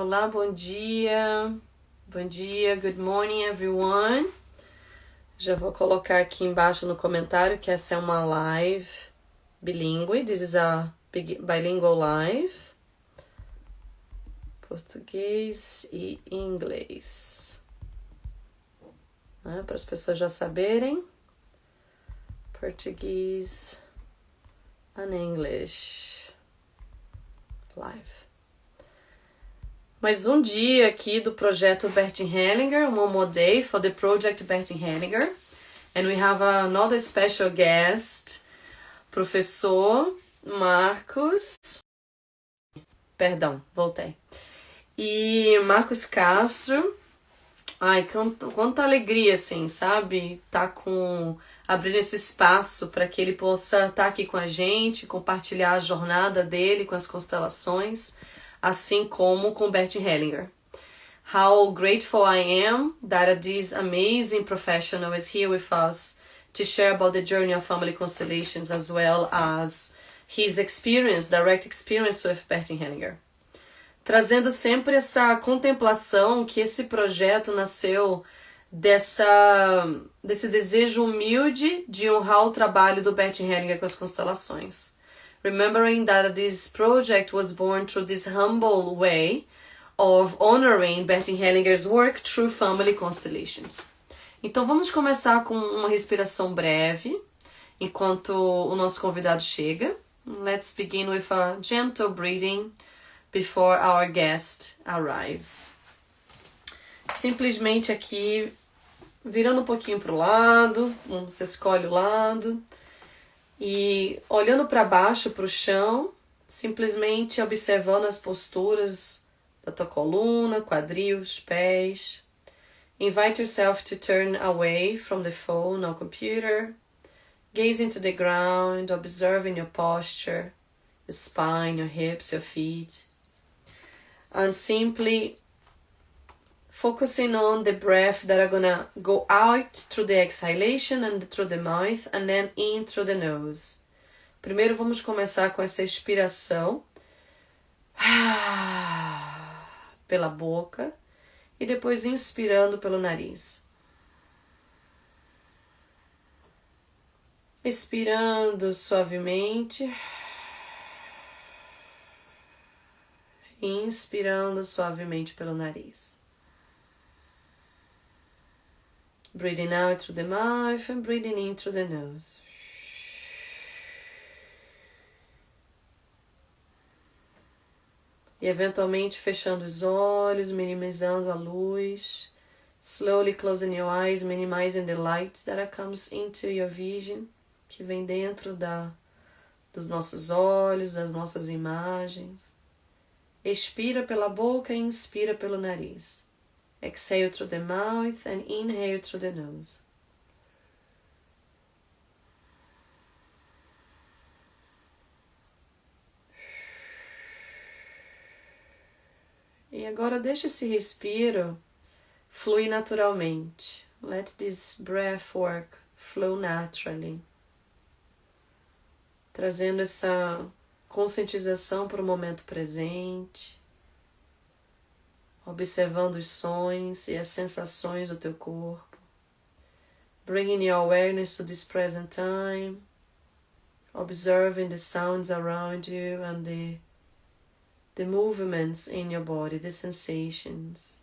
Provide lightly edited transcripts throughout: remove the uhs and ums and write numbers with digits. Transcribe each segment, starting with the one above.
Olá, bom dia. Bom dia, good morning everyone. Já vou colocar aqui embaixo no comentário que essa é uma live bilíngue. This is a bilingual live. Português e inglês. Para as pessoas já saberem. Português and English live. Mais um dia aqui do projeto Bertin Hellinger, one more day for the project Bertin Hellinger. And we have another special guest, professor Marcos. Perdão, voltei. E Marcos Castro. Ai, quanta alegria, assim, sabe? Abrindo esse espaço para que ele possa estar aqui com a gente, compartilhar a jornada dele com as constelações, assim como com Bertin Hellinger. How grateful I am that this amazing professional is here with us to share about the journey of family constellations as well as his experience, direct experience with Bertin Hellinger. Trazendo sempre essa contemplação que esse projeto nasceu desse desejo humilde de honrar o trabalho do Bertin Hellinger com as constelações. Remembering that this project was born through this humble way of honoring Bertin Hellinger's work through family constellations. Então vamos começar com uma respiração breve, enquanto o nosso convidado chega. Let's begin with a gentle breathing before our guest arrives. Simplesmente aqui, virando um pouquinho para o lado, você escolhe o lado, e olhando para baixo, para o chão, simplesmente observando as posturas da tua coluna, quadris, pés. Invite yourself to turn away from the phone or computer, gaze into the ground, observing your posture, your spine, your hips, your feet. And simply focusing on the breath that are gonna go out through the exhalation and through the mouth and then in through the nose. Primeiro vamos começar com essa expiração pela boca e depois inspirando pelo nariz. Expirando suavemente. Inspirando suavemente pelo nariz. Breathing out through the mouth and breathing in through the nose. E eventualmente fechando os olhos, minimizando a luz. Slowly closing your eyes, minimizing the light that comes into your vision, que vem dentro dos nossos olhos, das nossas imagens. Expira pela boca e inspira pelo nariz. Exhale through the mouth and inhale through the nose. E agora deixa esse respiro fluir naturalmente. Let this breath work flow naturally. Trazendo essa conscientização para o momento presente, observando os sons e as sensações do teu corpo, bringing your awareness to this present time, observing the sounds around you and the movements in your body, the sensations.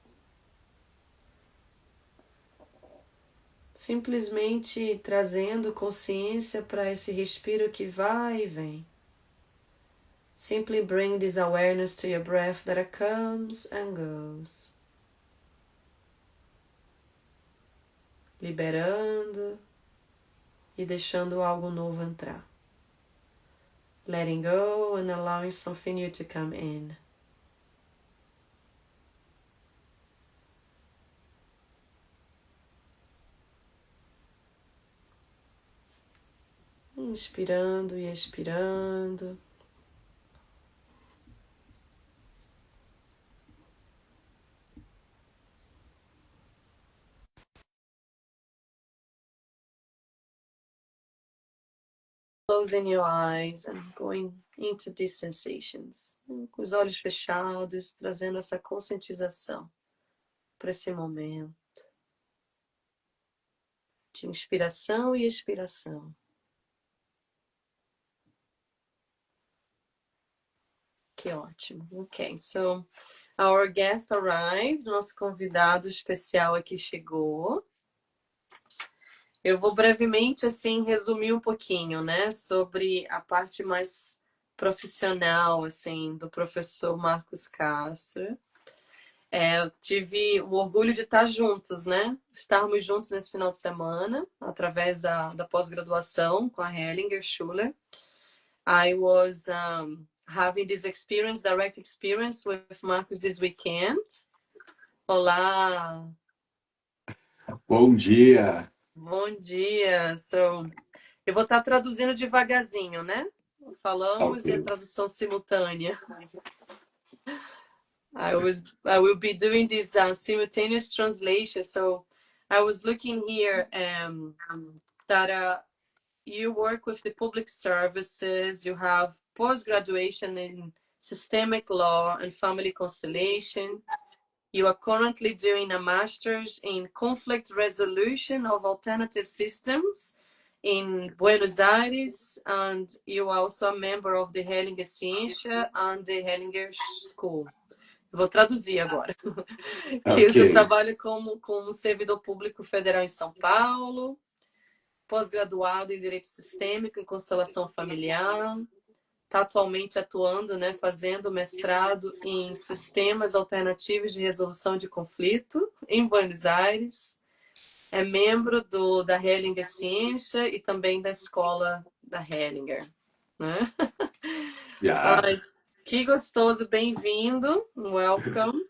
Simplesmente trazendo consciência para esse respiro que vai e vem. Simply bring this awareness to your breath that comes and goes. Liberando e deixando algo novo entrar. Letting go and allowing something new to come in. Inspirando e expirando. closing your eyes and going into these sensations. Com os olhos fechados, trazendo essa conscientização para esse momento de inspiração e expiração. Que ótimo. Ok, so our guest arrived, nosso convidado especial aqui chegou. Eu vou brevemente, assim, resumir um pouquinho, né, sobre a parte mais profissional, assim, do professor Marcos Castro. Eu tive o orgulho de estar juntos, né? Estarmos juntos nesse final de semana, através da pós-graduação com a Hellinger Schuler. I was having this experience, direct experience with Marcos this weekend. Olá! Bom dia! Bom dia! Eu vou estar traduzindo devagarzinho, né? Ok. Falamos e a tradução simultânea. I will be doing this simultaneous translation. So I was looking here that you work with the public services, you have post-graduation in systemic law and family constellation. You are currently doing a master's in conflict resolution of alternative systems in Buenos Aires, and you are also a member of the Hellinger Ciência and the Hellinger School. Vou traduzir agora. Que Ok. você trabalha como servidor público federal em São Paulo, pós-graduado em Direito Sistêmico e Constelação Familiar, está atualmente atuando, né, fazendo mestrado em Sistemas Alternativos de Resolução de Conflito em Buenos Aires, é membro da Hellinger Ciência e também da Escola da Hellinger, né? Ai, Yes. que gostoso, bem-vindo, welcome.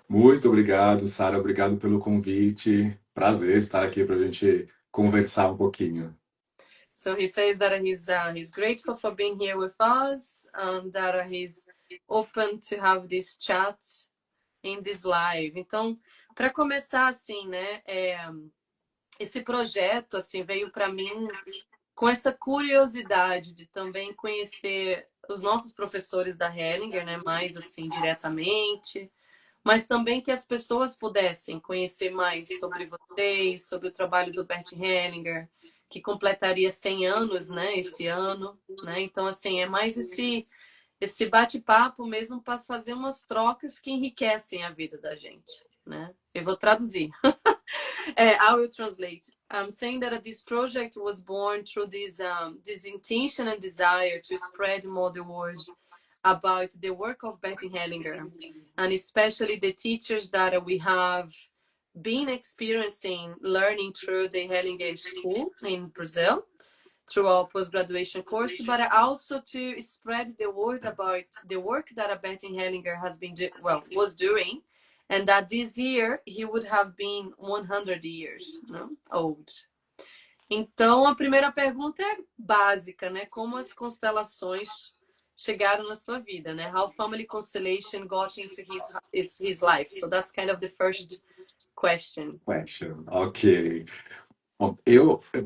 Muito obrigado, Sara. Obrigado pelo convite. Prazer estar aqui para a gente conversar um pouquinho. So he says that he's grateful for being here with us and that he's open to have this chat in this live. Então, para começar assim, né, esse projeto assim veio para mim com essa curiosidade de também conhecer os nossos professores da Hellinger, né, mais assim diretamente, mas também que as pessoas pudessem conhecer mais sobre vocês, sobre o trabalho do Bert Hellinger, que completaria 100 anos, né, esse ano, né? Então assim, é mais esse bate-papo mesmo para fazer umas trocas que enriquecem a vida da gente, né? Eu vou traduzir. I will translate. I'm saying that this project was born through this intention and desire to spread more the word about the work of Betty Hellinger, and especially the teachers that we have been experiencing learning through the Hellinger School in Brazil, through our post-graduation course, but also to spread the word about the work that Betty Hellinger has been was doing, and that this year he would have been 100 years old. Então, a primeira pergunta é básica, né? Como as constelações chegaram na sua vida, né? How family constellation got into his life. So that's kind of the first question. Ok. Bom,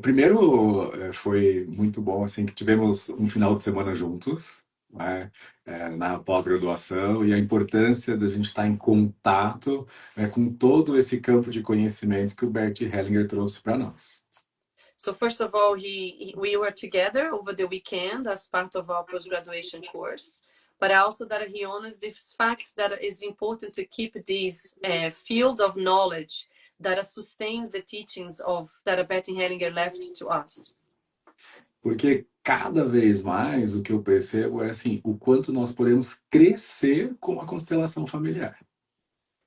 primeiro foi muito bom assim que tivemos um final de semana juntos, né, na pós-graduação e a importância da gente estar em contato, com todo esse campo de conhecimento que o Bert Hellinger trouxe para nós. So first of all, we were together over the weekend as part of our post-graduation course, but also that he honors the fact that it's important to keep this field of knowledge that sustains the teachings that Betty Hellinger left to us. Porque cada vez mais o que eu percebo é assim, o quanto nós podemos crescer com a constelação familiar.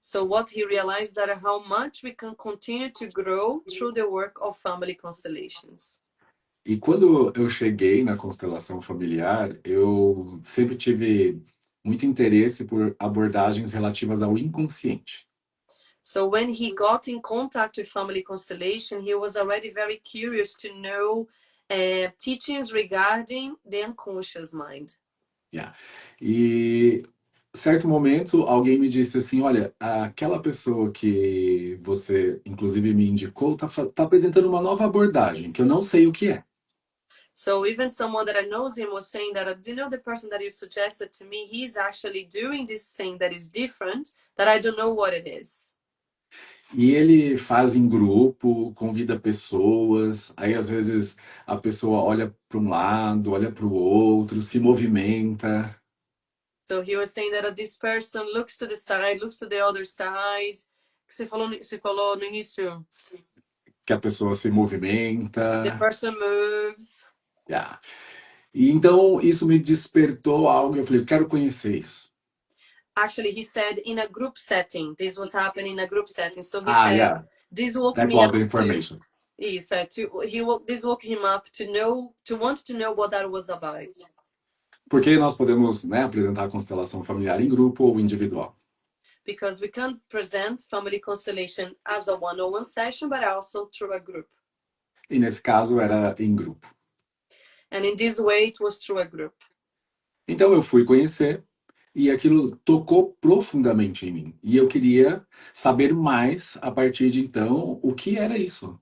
So what he realized that how much we can continue to grow through the work of family constellations. E quando eu cheguei na constelação familiar, eu sempre tive muito interesse por abordagens relativas ao inconsciente. So when he got in contact with family constellation, he was already very curious to know teachings regarding the unconscious mind. Yeah. E certo momento alguém me disse assim, olha, aquela pessoa que você inclusive me indicou tá apresentando uma nova abordagem que eu não sei o que é. So even someone that I knows him was saying that, do you know the person that you suggested to me, he's actually doing this thing that is different, that I don't know what it is. E ele faz em grupo, convida pessoas, aí às vezes a pessoa olha para um lado, olha para o outro, se movimenta. So he was saying that this person looks to the side, looks to the other side. Que você falou no início. Que a pessoa se The movimenta. person moves. Yeah. E então isso me despertou algo, eu falei, eu quero conhecer isso. Actually, he said in a group setting. This was happening in a group setting. So he Ah, said, yeah, this woke that me was up the to. information. This woke him up to know, to want to know what that was about. Porque nós podemos, né, apresentar a constelação familiar em grupo ou individual. Because we can present family constellation as a one-on-one session, but also through a group. E nesse caso era em grupo. And in this way, it was through a group. Então eu fui conhecer e aquilo tocou profundamente em mim. E eu queria saber mais a partir de então o que era isso.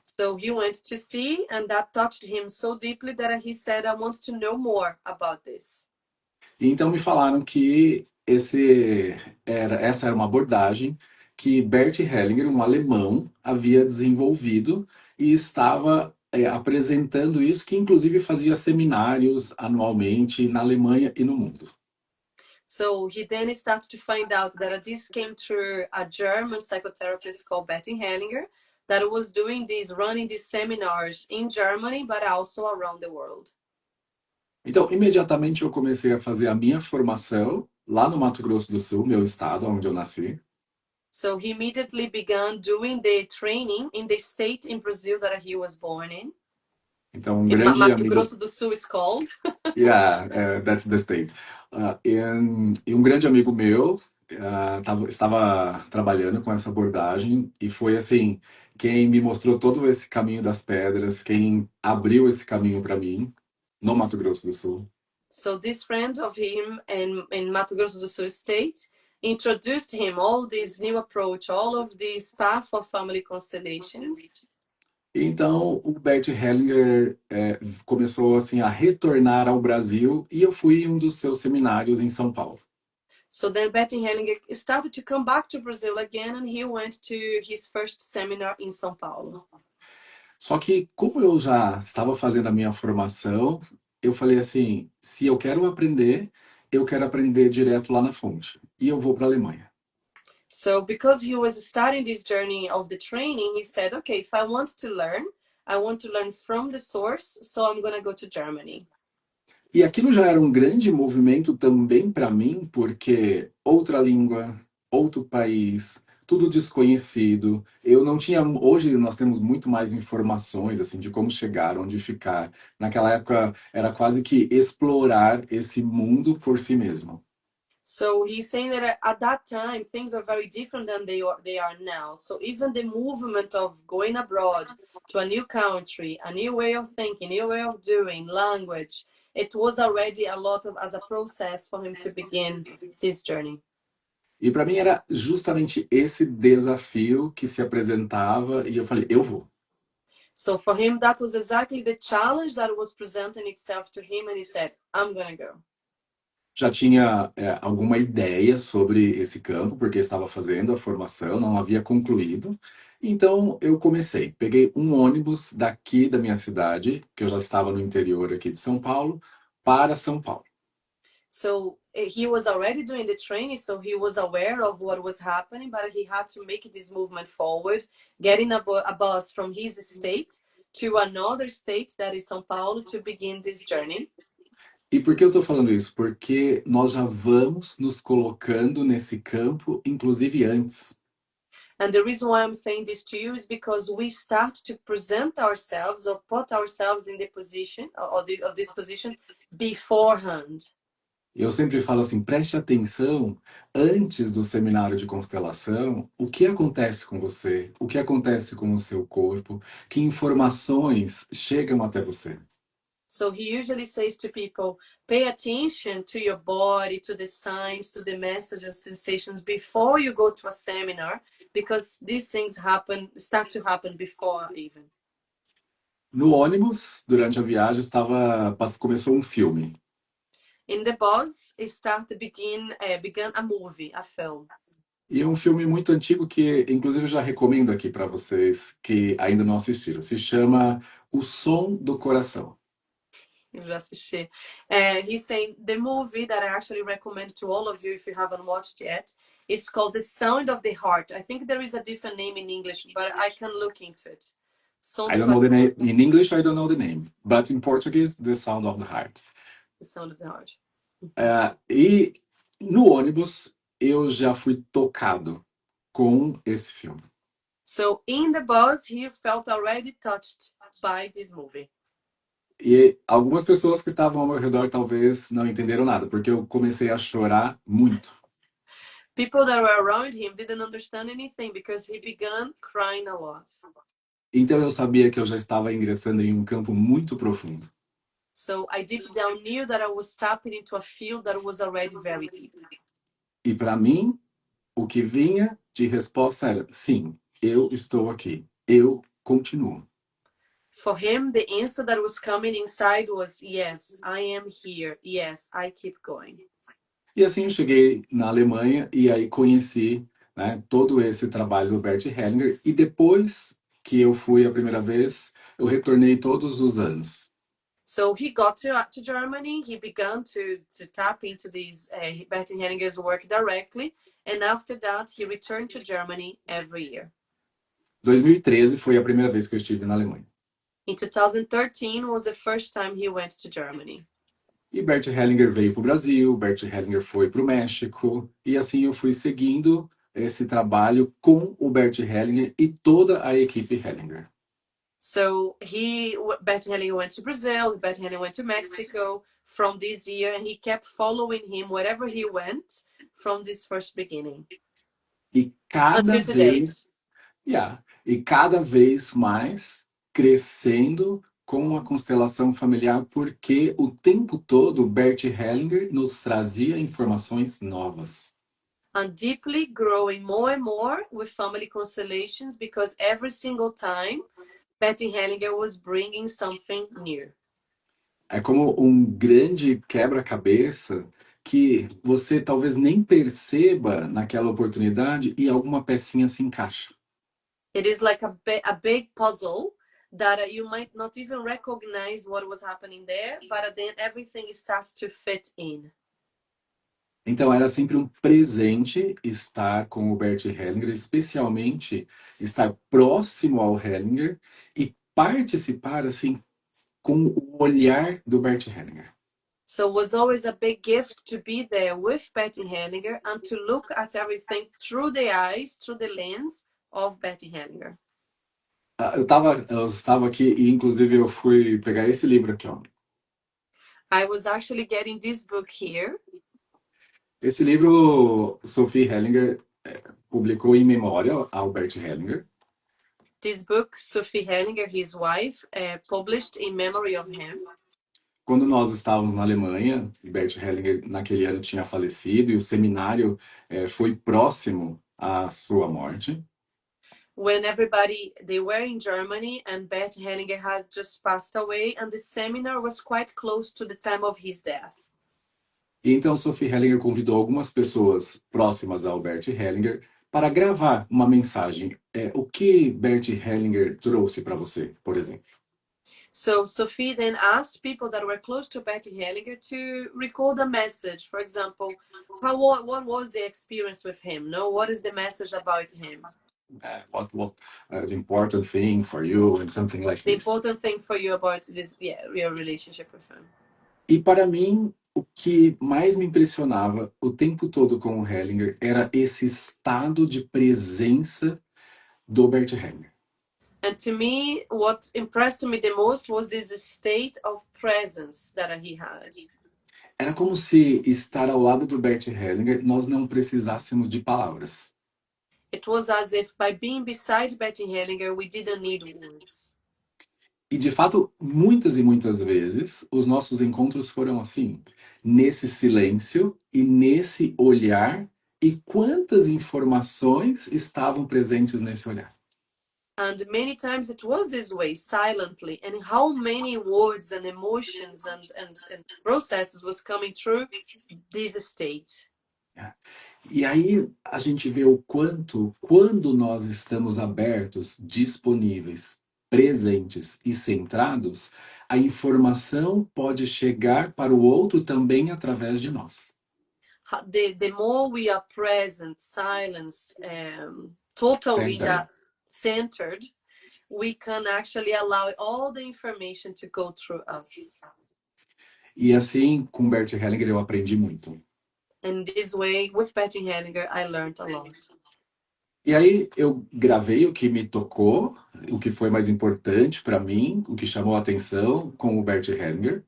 So he went to see, and that touched him so deeply that he said, I want to know more about this. E então me falaram que essa era uma abordagem que Bert Hellinger, um alemão, havia desenvolvido e estava apresentando isso, que inclusive fazia seminários anualmente na Alemanha e no mundo. So he then started to find out that this came through a German psychotherapist called Betty Hellinger that was running these seminars in Germany, but also around the world. Então, imediatamente eu comecei a fazer a minha formação lá no Mato Grosso do Sul, meu estado, onde eu nasci. So he immediately began doing the training in the state in Brazil that he was born in. Então, um grande Mato amigo. Grosso do Sul is called. Yeah, that's the state. E um grande amigo meu estava trabalhando com essa abordagem e foi assim quem me mostrou todo esse caminho das pedras, quem abriu esse caminho para mim no Mato Grosso do Sul. So this friend of him in Mato Grosso do Sul state introduced him all this new approach, all of this path of family constellations. Então o Bert Hellinger começou assim a retornar ao Brasil e eu fui em um dos seus seminários em São Paulo. So then Betty Hellinger started to come back to Brazil again, and he went to his first seminar in São Paulo. Só que, como eu já estava fazendo a minha formação, eu falei assim: se eu quero aprender direto lá na fonte. E eu vou para a Alemanha. So because he was starting this journey of the training, he said, okay, if I want to learn from the source, so I'm going to go to Germany. E aquilo já era um grande movimento também para mim, porque outra língua, outro país, tudo desconhecido. Eu não tinha. Hoje nós temos muito mais informações assim de como chegar, onde ficar. Naquela época era quase que explorar esse mundo por si mesmo. So he's saying that at that time things are very different than they are now. So even the movement of going abroad to a new country, a new way of thinking, new way of doing, language, it was already a lot of as a process for him to begin this journey. E para mim era justamente esse desafio que se apresentava e eu falei, eu vou. So for him that was exactly the challenge that was presenting itself to him, and he said, I'm gonna go. Já tinha alguma ideia sobre esse campo, porque estava fazendo a formação, não havia concluído. Então eu comecei. Peguei um ônibus daqui da minha cidade, que eu já estava no interior aqui de São Paulo, para São Paulo. So he was already doing the training, so he was aware of what was happening, but he had to make this movement forward, getting a bus from his state to another state, that is São Paulo, to begin this journey. E por que eu estou falando isso? Porque nós já vamos nos colocando nesse campo, inclusive antes. And the reason why I'm saying this to you is because we start to present ourselves or put ourselves in the position of this position beforehand. Eu sempre falo assim, preste atenção antes do seminário de constelação, o que acontece com você, o que acontece com o seu corpo, que informações chegam até você. So he usually says to people, pay attention to your body, to the signs, to the messages, sensations before you go to a seminar, because these things start to happen before even. No ônibus, durante a viagem, começou um filme. In the bus, began a movie, a film. E é um filme muito antigo que, inclusive, eu já recomendo aqui para vocês que ainda não assistiram. Se chama O Som do Coração. Eu já assisti. He's saying the movie that I actually recommend to all of you if you haven't watched yet is called The Sound of the Heart. I think there is a different name in English, but I can look into it. Som I do don't know the Coração. name. In English, I don't know the name. But in Portuguese, The Sound of the Heart. The Sound of the Heart. E no ônibus, eu já fui tocado com esse filme. So in the bus, he felt already touched by this movie. E algumas pessoas que estavam ao meu redor talvez não entenderam nada, porque eu comecei a chorar muito. People that were around him didn't understand anything because he began crying a lot. Então eu sabia que eu já estava ingressando em um campo muito profundo. So I deep down knew that I was tapping into a field that was already very deep. E para mim, o que vinha de resposta era: sim, eu estou aqui, eu continuo. For him, the answer that was coming inside was, yes, I am here. Yes, I keep going. E assim eu cheguei na Alemanha e aí conheci, né, todo esse trabalho do Bert Hellinger. E depois que eu fui a primeira vez, eu retornei todos os anos. So he got to Germany. He began to tap into these Bertie Henninger's work directly. And after that, he returned to Germany every year. 2013 foi a primeira vez que eu estive na Alemanha. In 2013 was the first time he went to Germany. E Bert Hellinger veio para o Brasil, Bert Hellinger foi para o México, e assim eu fui seguindo esse trabalho com o Bert Hellinger e toda a equipe Hellinger. So Bertie Hellinger went to Brazil, Bertie Hellinger went to Mexico from this year, and he kept following him wherever he went from this first beginning. E cada Until today. vez, e cada vez mais crescendo com a constelação familiar, porque o tempo todo Bert Hellinger nos trazia informações novas. And deeply growing more and more with family constellations because every single time Bertie Hellinger was bringing something new. É como um grande quebra-cabeça que você talvez nem perceba naquela oportunidade e alguma pecinha se encaixa. It is like a big puzzle that you might not even recognize what was happening there, but then everything starts to fit in. Então era sempre um presente estar com o Bert Hellinger, especialmente estar próximo ao Hellinger e participar assim com o olhar do Bert Hellinger. So it was always a big gift to be there with Betty Hellinger and to look at everything through the eyes, through the lens of Betty Hellinger. Eu estava aqui e inclusive eu fui pegar esse livro aqui, ó. I was actually getting this book here. Esse livro Sophie Hellinger publicou em memória ao Bert Hellinger. This book, Sophie Hellinger, his wife, published in memory of him. Quando nós estávamos na Alemanha, Bert Hellinger naquele ano tinha falecido e o seminário foi próximo à sua morte. When they were in Germany and Bert Hellinger had just passed away and the seminar was quite close to the time of his death. E então Sophie Hellinger convidou algumas pessoas próximas ao Bert Hellinger para gravar uma mensagem. O que Bert Hellinger trouxe para você, por exemplo? So Sophie then asked people that were close to Betty Hellinger to record a message. For example, what was the experience with him? No, what is the message about him? What was the important thing for you and something like The this. important thing for you about this, your relationship with him. E para mim, o que mais me impressionava o tempo todo com o Hellinger era esse estado de presença do Bert Hellinger. And to me, what impressed me the most was this state of presence that he had. Era como se estar ao lado do Bert Hellinger nós não precisássemos de palavras. It was as if by being beside Betty Hellinger, we didn't need words. E de fato, muitas e muitas vezes, os nossos encontros foram assim, nesse silêncio e nesse olhar, e quantas informações estavam presentes nesse olhar. And many times it was this way, silently. And how many words and emotions and processes was coming through this state. E aí a gente vê o quanto, quando nós estamos abertos, disponíveis, presentes e centrados, a informação pode chegar para o outro também através de nós. The more we are present, silence, totally in Centered. that centered, we can actually allow all the information to go through us. E assim, com Bert Hellinger, eu aprendi muito. And this way, with Betty Hellinger, I learned a lot. E aí eu gravei o que me tocou, o que foi mais importante para mim, o que chamou a atenção com o Bert Hellinger.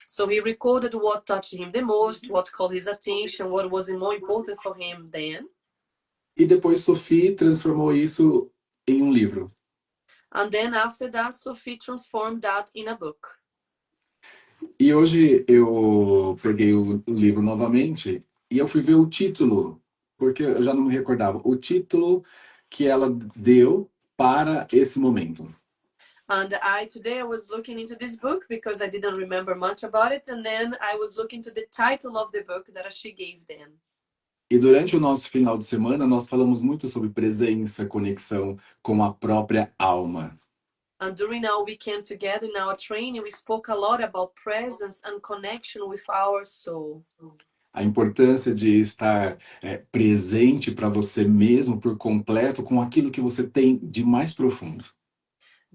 So he recorded what touched him the most, what called his attention, what was more important for him then. E depois Sophie transformou isso em um livro. And then after that, Sophie transformed that in a book. E hoje eu peguei o livro novamente e eu fui ver o título, porque eu já não me recordava, o título que ela deu para esse momento. And today I was looking into this book because I didn't remember much about it. And then I was looking to the title of the book that she gave them. E durante o nosso final de semana, nós falamos muito sobre presença, conexão com a própria alma. And during our weekend together in our training, we spoke a lot about presence and connection with our soul. A importância de estar presente para você mesmo por completo com aquilo que você tem de mais profundo.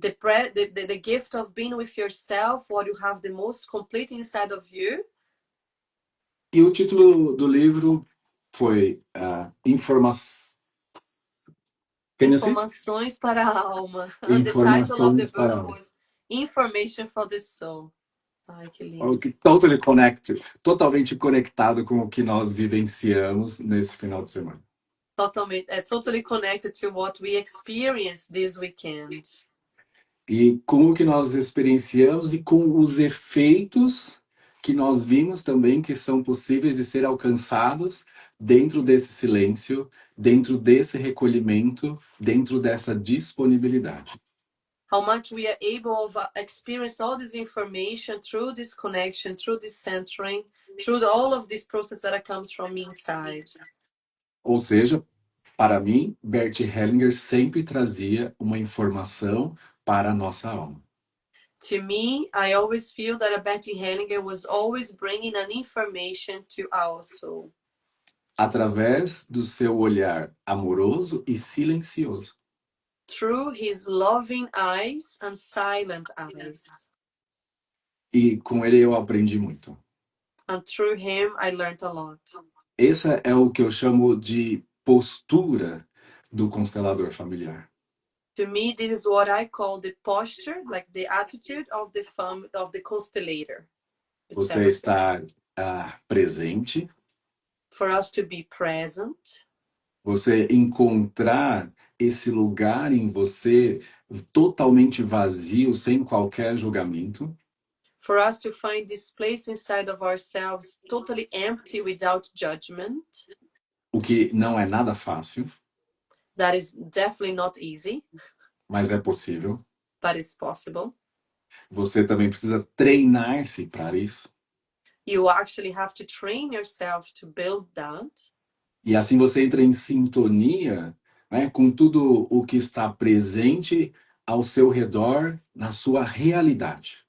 The gift of being with yourself, what you have the most complete inside of you. E o título do livro foi Informações para a alma. And the title of the Informações para a book alma. was Information for the Soul. Ai, que lindo. Totally connected, totalmente conectado com o que nós vivenciamos nesse final de semana. Totally connected to what we experienced this weekend. E com o que nós experienciamos e com os efeitos que nós vimos também que são possíveis de ser alcançados dentro desse silêncio, dentro desse recolhimento, dentro dessa disponibilidade. How much we are able to experience all this information through this connection, through this centering, through all of this process that comes from inside. Ou seja, para mim, Bert Hellinger sempre trazia uma informação para a nossa alma. To me, I always feel that Betty Hellinger was always bringing an information to our soul. Através do seu olhar amoroso e silencioso. Through his loving eyes and silent eyes. E com ele eu aprendi muito. And through him, I learned a lot. Essa é o que eu chamo de postura do constelador familiar. To me, this is what I call the posture, like the attitude of the constellator. Você estar presente. For us to be present. Você encontrar esse lugar em você totalmente vazio, sem qualquer julgamento. For us to find this place inside of ourselves totally empty without judgment. O que não é nada fácil. That is definitely not easy. Mas é possível. But it's possible. Você também precisa treinar-se para isso. You actually have to train yourself to build that. E assim você entra em sintonia, né, com tudo o que está presente ao seu redor, na sua realidade.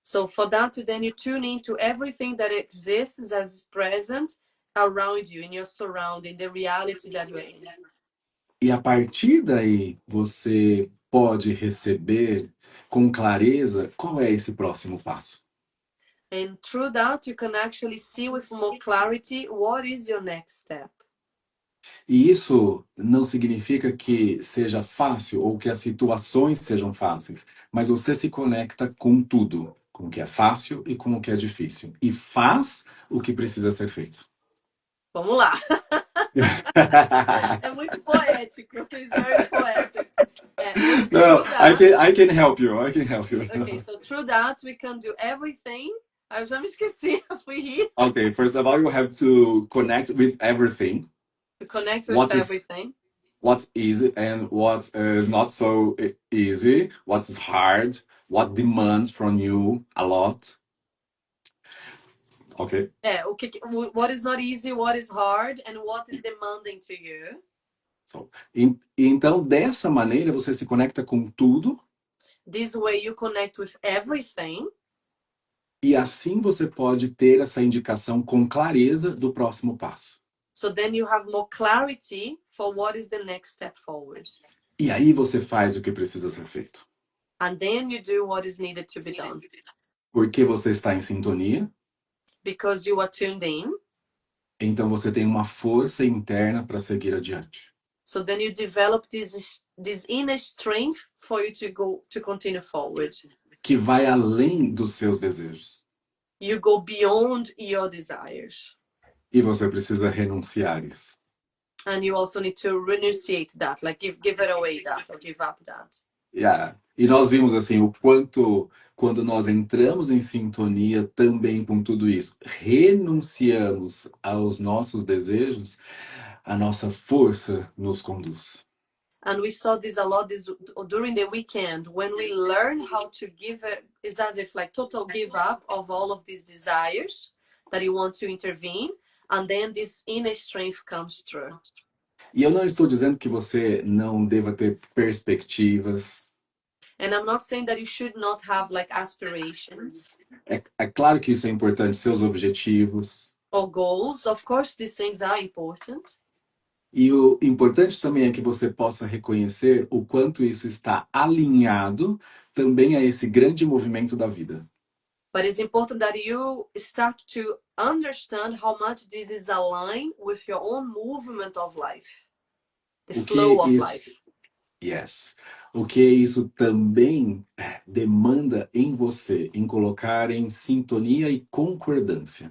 So for that, then you tune into everything that exists as present around you, in your surrounding, the reality that you're in. E a partir daí, você pode receber com clareza qual é esse próximo passo. And through that, you can actually see with more clarity what is your next step. E isso não significa que seja fácil ou que as situações sejam fáceis, mas você se conecta com tudo, com o que é fácil e com o que é difícil. E faz o que precisa ser feito. Vamos lá. É muito poético. It's very poetic. No, I can help you. I can help you. Okay, so through that we can do everything. Eu já me esqueci. Fui rir. Okay, first of all, you have to connect with everything. To connect with everything. what's easy and what is not so easy, what is hard, what demands from you a lot. Ok? What is not easy, what is hard, and what is demanding to you. So, então, dessa maneira, você se conecta com tudo This way you connect with everything. e assim você pode ter essa indicação com clareza do próximo passo. So then you have more clarity for what is the next step forward. E aí você faz o que precisa ser feito. And then you do what is needed to be done. Porque você está em sintonia, Because you are tuned in. então você tem uma força interna para seguir adiante. So then you develop this inner strength for you to continue forward. Que vai além dos seus desejos. You go beyond your desires. E você precisa renunciar isso. And you also need to renunciate that, like give it away that, or give up that. Yeah. E nós vimos assim o quanto, quando nós entramos em sintonia também com tudo isso, renunciamos aos nossos desejos, a nossa força nos conduz. And we saw this a lot during the weekend, when we learn how to give it, it's as if like total give up of all of these desires that you want to intervene, and then this inner strength comes through. E eu não estou dizendo que você não deva ter perspectivas. And I'm not saying that you should not have like aspirations É claro que isso é importante, seus objetivos. or goals. Of course, these things are important. E o importante também é que você possa reconhecer o quanto isso está alinhado também a esse grande movimento da vida. But it's important that you start to understand how much this is aligned with your own movement of life, the O que flow of isso, life. yes. O que isso também demanda em você, em colocar em sintonia e concordância.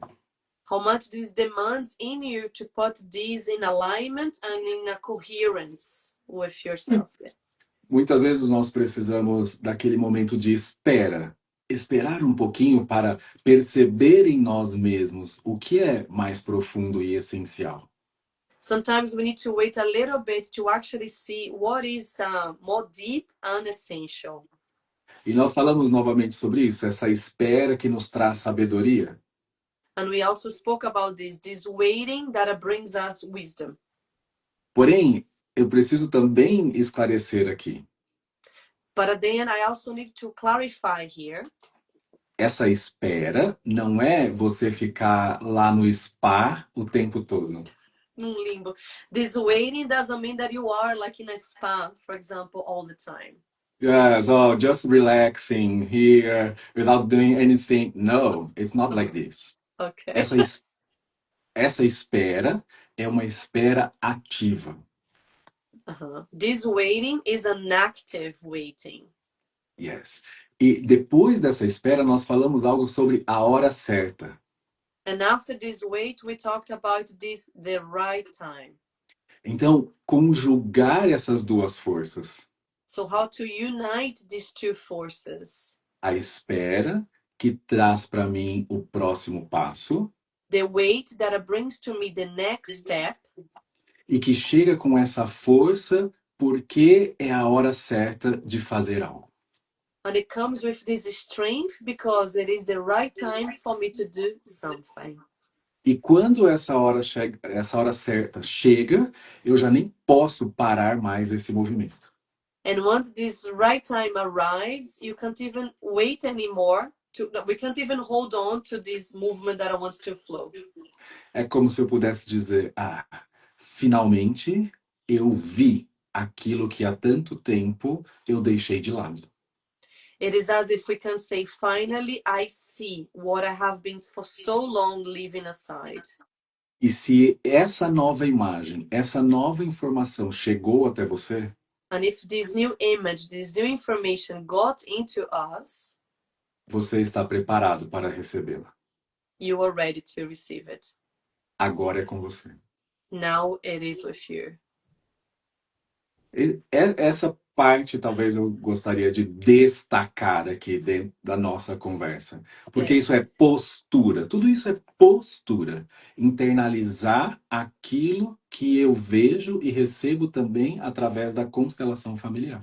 How much this demands in you to put this in alignment and in a coherence with yourself. Muitas vezes nós precisamos daquele momento de espera, esperar um pouquinho para perceber em nós mesmos o que é mais profundo e essencial. Sometimes we need to wait a little bit to actually see what is more deep and essential. E nós falamos novamente sobre isso, essa espera que nos traz sabedoria. And we also spoke about this waiting that brings us wisdom. Porém, eu preciso também esclarecer aqui. But then I also need to clarify here. Essa espera não é você ficar lá no spa o tempo todo. Num limbo. This waiting doesn't mean that you are like in a spa, for example, all the time. Yeah, so just relaxing here without doing anything. No, it's not like this. Okay. Essa espera é uma espera ativa. This waiting is an active waiting. Yes. E depois dessa espera, nós falamos algo sobre a hora certa. And after this wait, we talked about this the right time. Então, conjugar essas duas forças. So how to unite these two forces? A espera, que traz para mim o próximo passo. The wait that brings to me the next step. E que chega com essa força porque é a hora certa de fazer algo. And it comes with this strength because it is the right time for me to do something. E quando essa hora certa chega, eu já nem posso parar mais esse movimento. And once this right time arrives, you can't even wait anymore. We can't even hold on to this movement that I want to flow. É como se eu pudesse dizer, finalmente eu vi aquilo que há tanto tempo eu deixei de lado. It is as if we can say, finally, I see what I have been for so long leaving aside. E se essa nova imagem, essa nova informação chegou até você, and if this new image, this new information got into us, você está preparado para recebê-la. you are ready to receive it. Agora é com você. Now it is with you. parte, talvez eu gostaria de destacar aqui dentro da nossa conversa, porque É. isso é postura, tudo isso é postura. Internalizar aquilo que eu vejo e recebo também através da constelação familiar.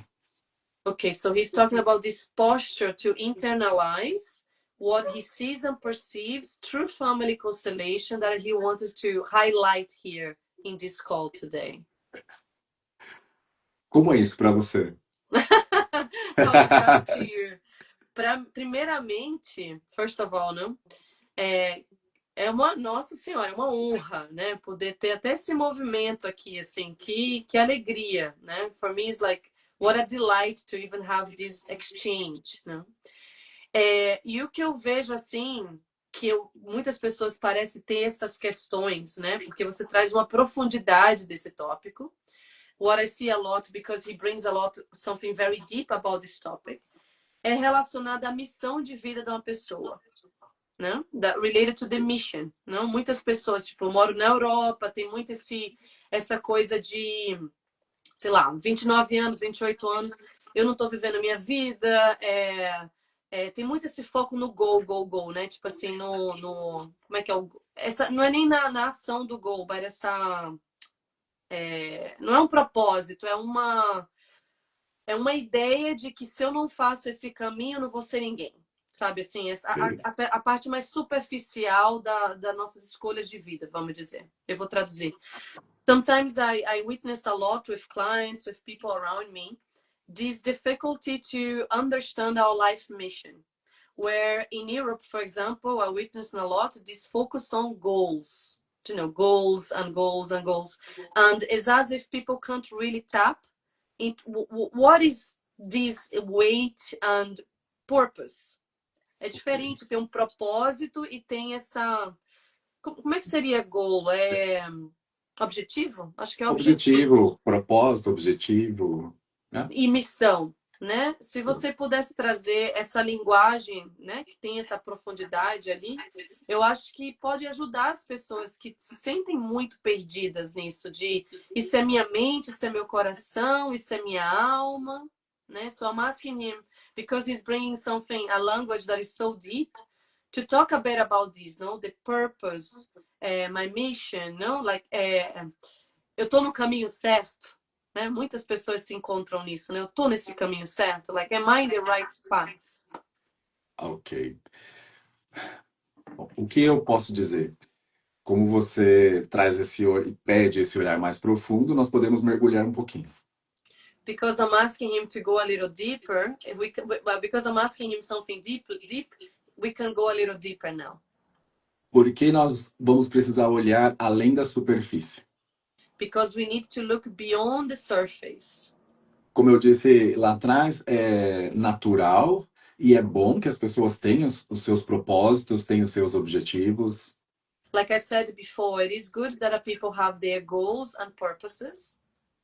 Okay, so he's talking about this posture to internalize what he sees and perceives through family constellation that he wanted to highlight here in this call today. Como é isso para você? How is that to you? Primeiramente, first of all, não? É uma, nossa senhora, é uma honra, né? Poder ter até esse movimento aqui, assim, que alegria, né? For me, it's like, what a delight to even have this exchange, né? E o que eu vejo, assim, muitas pessoas parecem ter essas questões, né? Porque você traz uma profundidade desse tópico. What I see a lot, because he brings a lot, something very deep about this topic, é relacionado à missão de vida de uma pessoa, né? Related to the mission, não? Muitas pessoas, tipo, eu moro na Europa, tem muito essa coisa de, sei lá, 29 anos, 28 anos, eu não tô vivendo a minha vida, tem muito esse foco no go, go, go, né? Tipo assim, como é que é o... Essa, não é nem na ação do go, mas não é um propósito, é uma ideia de que se eu não faço esse caminho, eu não vou ser ninguém. Sabe, assim, a parte mais superficial das nossas escolhas de vida, vamos dizer. Eu vou traduzir. Sometimes I witness a lot with clients, with people around me, this difficulty to understand our life mission. Where in Europe, for example, I witness a lot this focus on goals. Goals and goals and goals. And it's as if people can't really tap what is this weight and purpose. É Ok. diferente, tem um propósito e tem essa... Como é que seria goal? Objetivo? Acho que é objetivo. Objetivo, propósito, objetivo, né? E missão, né? Se você pudesse trazer essa linguagem, né, que tem essa profundidade ali, eu acho que pode ajudar as pessoas que se sentem muito perdidas nisso, de isso é minha mente, isso é meu coração, isso é minha alma, né? So I'm asking him because he's bringing something, a language that is so deep, to talk a bit about this, no? The purpose, my mission, no? Like, eu tô no caminho certo, né? Muitas pessoas se encontram nisso, né? Eu tô nesse caminho certo, like, am I in the right path? Ok. Bom, o que eu posso dizer? Como você traz e pede esse olhar mais profundo, nós podemos mergulhar um pouquinho. Because I'm asking him to go a little deeper, because I'm asking him something deep, we can go a little deeper now. Porque nós vamos precisar olhar além da superfície. Because we need to look beyond the surface. Como eu disse lá atrás, é natural e é bom que as pessoas tenham os seus propósitos, tenham os seus objetivos. Like I said before, it is good that people have their goals and purposes.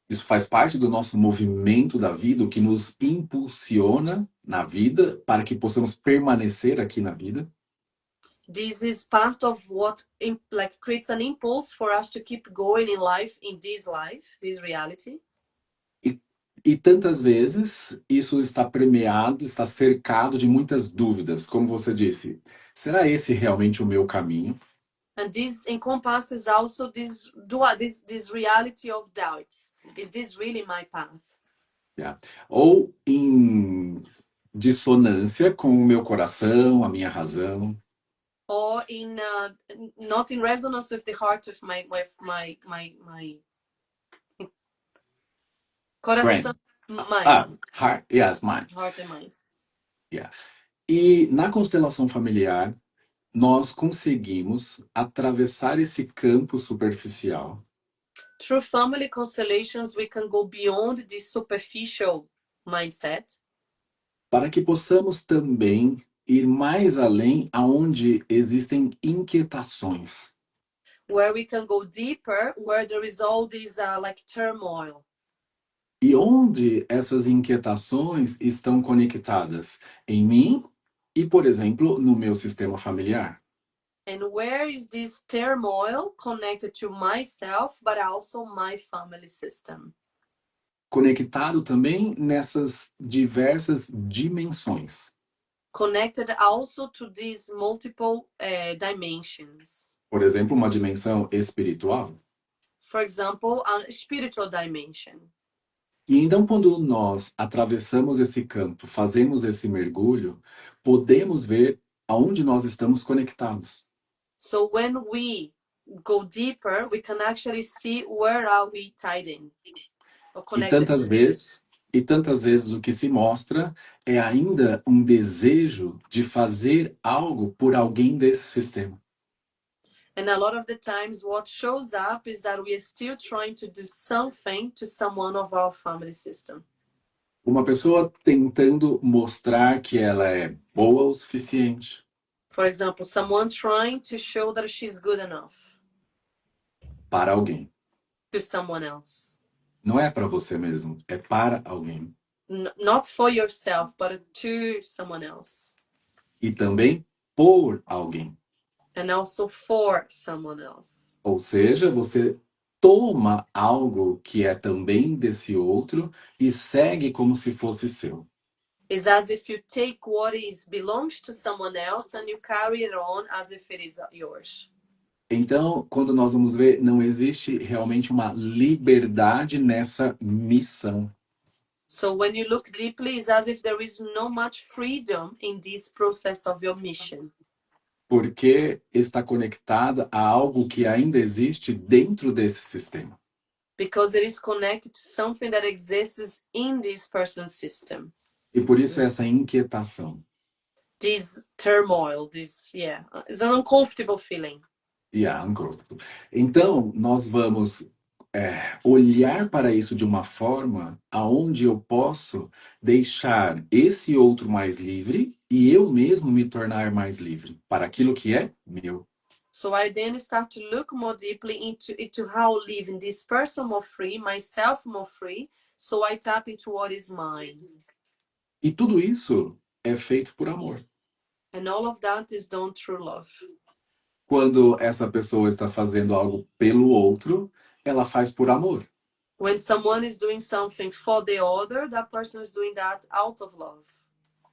Isso faz parte do nosso movimento da vida, o que nos impulsiona na vida para que possamos permanecer aqui na vida. This is part of what like creates an impulse for us to keep going in life, in this reality. E tantas vezes isso está premiado, está cercado de muitas dúvidas, como você disse. Será esse realmente o meu caminho? And this encompasses also this reality of doubts. Is this really my path? Yeah. Ou em dissonância com o meu coração, a minha razão. Or not in resonance with the heart of my coração, Brain. mind, Heart. Yes, mind. heart and mind. Yes. E na constelação familiar, nós conseguimos atravessar esse campo superficial Through family constellations, we can go beyond this superficial mindset para que possamos também ir mais além aonde existem inquietações. where we can go deeper, where there is all this like turmoil. E onde essas inquietações estão conectadas em mim e, por exemplo, no meu sistema familiar. And where is this turmoil connected to myself, but also my family system? conectado também nessas diversas dimensões. connected also to these multiple dimensions. Por exemplo, uma dimensão espiritual. For example, a spiritual dimension. E então, quando nós atravessamos esse campo, fazemos esse mergulho, podemos ver aonde nós estamos conectados. So when we go deeper, we can actually see where are we tied in or E connected tantas to. vezes, e tantas vezes o que se mostra é ainda um desejo de fazer algo por alguém desse sistema. And a lot of the times what shows up is that we are still trying to do something to someone of our family system. Uma pessoa tentando mostrar que ela é boa o suficiente For example, someone trying to show that she's good enough para alguém. to someone else. Não é para você mesmo, é para alguém. Not for yourself, but to someone else. E também por alguém. And also for someone else. Ou seja, você toma algo que é também desse outro e segue como se fosse seu. It's as if you take what belongs to someone else and you carry it on as if it is yours. Então, quando nós vamos ver, não existe realmente uma liberdade nessa missão. So when you look deeply, it's as if there is no much freedom in this process of your mission. Porque está conectada a algo que ainda existe dentro desse sistema. Because it is connected to something that exists in this person's system. E por isso essa inquietação. This turmoil, it's an uncomfortable feeling. Então, nós vamos olhar para isso de uma forma aonde eu posso deixar esse outro mais livre e eu mesmo me tornar mais livre para aquilo que é meu. So I then start to look more deeply into how living this person more free, myself more free, so I tap into what is mine. E tudo isso é feito por amor. And all of that is done through love. Quando essa pessoa está fazendo algo pelo outro, ela faz por amor. When someone is doing something for the other, that person is doing that out of love.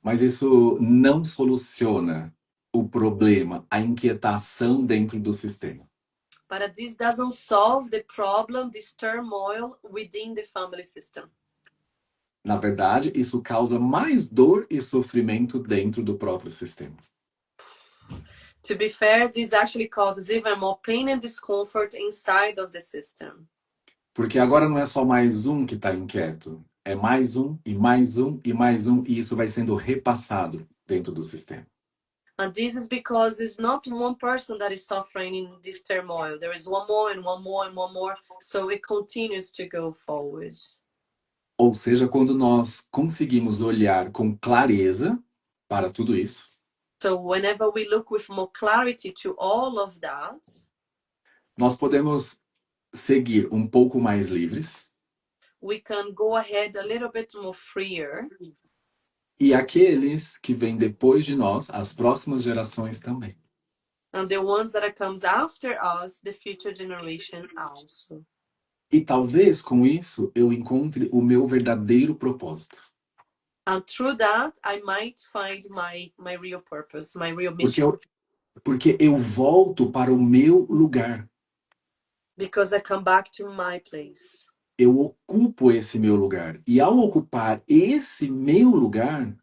Mas isso não soluciona o problema, a inquietação dentro do sistema. But this doesn't solve the problem, this turmoil within the family system. Na verdade, isso causa mais dor e sofrimento dentro do próprio sistema. To be fair, this actually causes even more pain and discomfort inside of the system. Porque agora não é só mais um que está inquieto. É mais um, e mais um, e mais um, e isso vai sendo repassado dentro do sistema. And this is because it's not one person that is suffering in this turmoil. There is one more and one more and one more. So it continues to go forward. Ou seja, quando nós conseguimos olhar com clareza para tudo isso, so whenever we look with more clarity to all of that, nós podemos seguir um pouco mais livres. We can go ahead a little bit more freer. E aqueles que vêm depois de nós, as próximas gerações também. And the ones that comes after us, the future generation also. E talvez com isso eu encontre o meu verdadeiro propósito. And through that, I might find my real purpose, my real mission. Porque eu volto para o meu lugar. Because I come back to my place. Eu ocupo esse meu lugar. E ao ocupar esse meu lugar,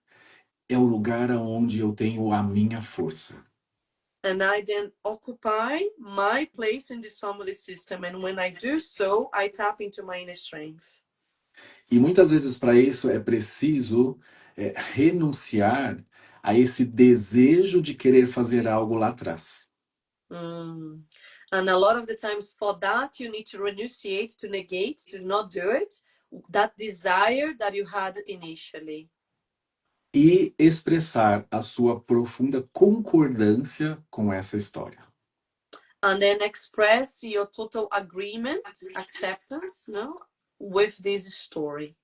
é o lugar onde eu tenho a minha força. And I then occupy my place in this family system. And when I do so, I tap into my inner strength. E muitas vezes para isso é preciso renunciar a esse desejo de querer fazer algo lá atrás. And a lot of the times for that, you need to renunciate, to negate, to not do it, that desire that you had initially. E expressar a sua profunda concordância com essa história. And then express your total agreement, acceptance, no, with this story.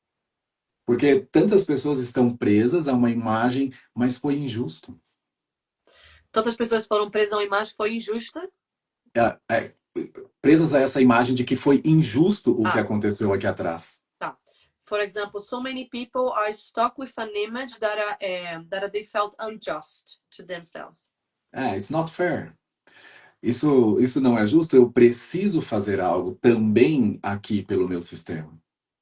Porque tantas pessoas estão presas a uma imagem, mas foi injusto. Tantas pessoas foram presas a uma imagem que foi injusta. Presas a essa imagem de que foi injusto o que aconteceu aqui atrás. Tá. for example, so many people are stuck with an image that they felt unjust to themselves. It's not fair. Isso não é justo. Eu preciso fazer algo também aqui pelo meu sistema.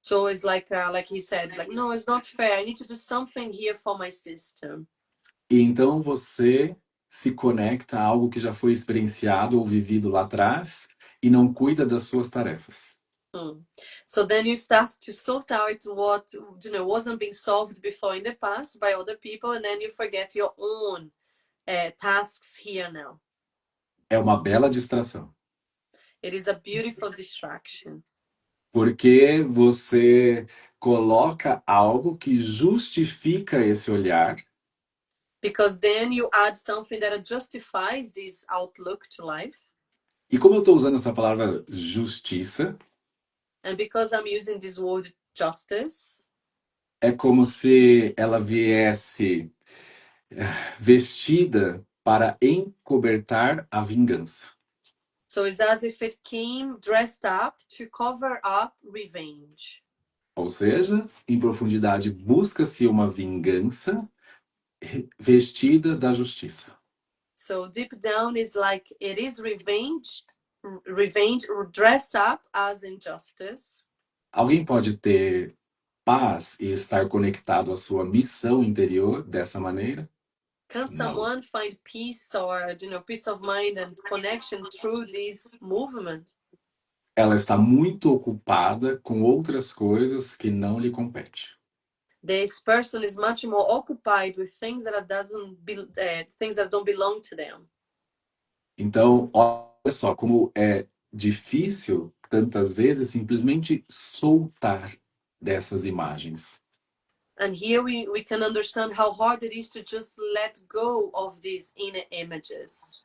So it's like he said, like, no, it's not fair. I need to do something here for my system. E então você se conecta a algo que já foi experienciado ou vivido lá atrás e não cuida das suas tarefas. So then you start to sort out what wasn't being solved before in the past by other people, and then you forget your own tasks here now. É uma bela distração. It is a beautiful distraction. Porque você coloca algo que justifica esse olhar. Because then you add something that justifies this outlook to life. E como eu estou usando essa palavra justiça, and because I'm using this word justice, é como se ela viesse vestida para encobertar a vingança. So it's as if it came dressed up to cover up revenge. Ou seja, em profundidade, busca-se uma vingança vestida da justiça. So deep down is like it is revenge dressed up as injustice. Alguém pode ter paz e estar conectado à sua missão interior dessa maneira? Can Não. someone find peace or peace of mind and connection through this movement? Ela está muito ocupada com outras coisas que não lhe competem. This person is much more occupied with things things that don't belong to them. Então, olha só como é difícil tantas vezes simplesmente soltar dessas imagens. And here we can understand how hard it is to just let go of these inner images.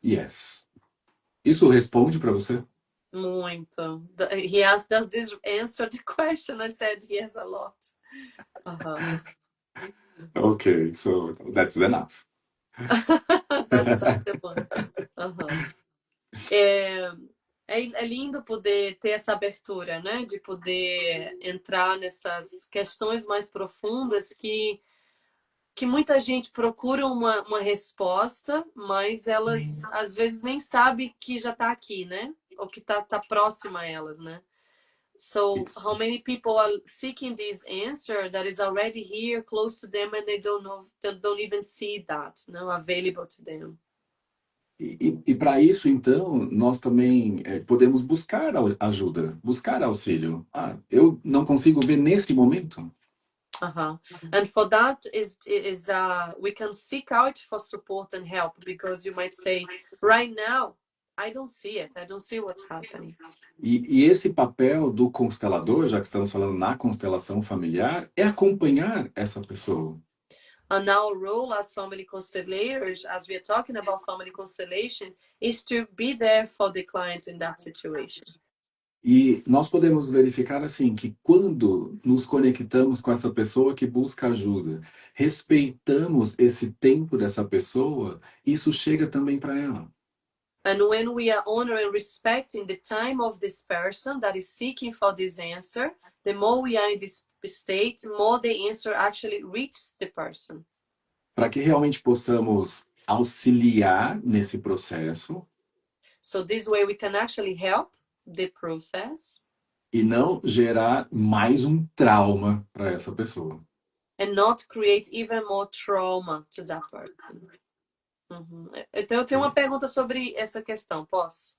Yes. Isso responde para você? Muito. He asked, does this answer the question? I said, yes, a lot. Okay, so that's enough. That's the one. É lindo poder ter essa abertura, né? De poder entrar nessas questões mais profundas que muita gente procura uma resposta, mas elas às vezes nem sabem que já está aqui, né? Ou que tá próxima a elas, né? So how many people are seeking this answer that is already here, close to them, and they don't even see that, no, available to them. E para isso, então, nós também podemos buscar ajuda, buscar auxílio. Eu não consigo ver nesse momento. And for that we can seek out for support and help, because you might say, right now, I don't see it. I don't see what's happening. E esse papel do constelador, já que estamos falando na constelação familiar, é acompanhar essa pessoa. And our role as family constellators, as we are talking about family constellation, is to be there for the client in that situation. E nós podemos verificar assim que quando nos conectamos com essa pessoa que busca ajuda, respeitamos esse tempo dessa pessoa, isso chega também para ela. And when we are honoring and respecting the time of this person that is seeking for this answer, the more we are in this state, more the answer actually reaches the person. Para que realmente possamos auxiliar nesse processo. So this way we can actually help the process. E não gerar mais um trauma para essa pessoa. And not create even more trauma to that person. Então eu tenho uma pergunta sobre essa questão, posso?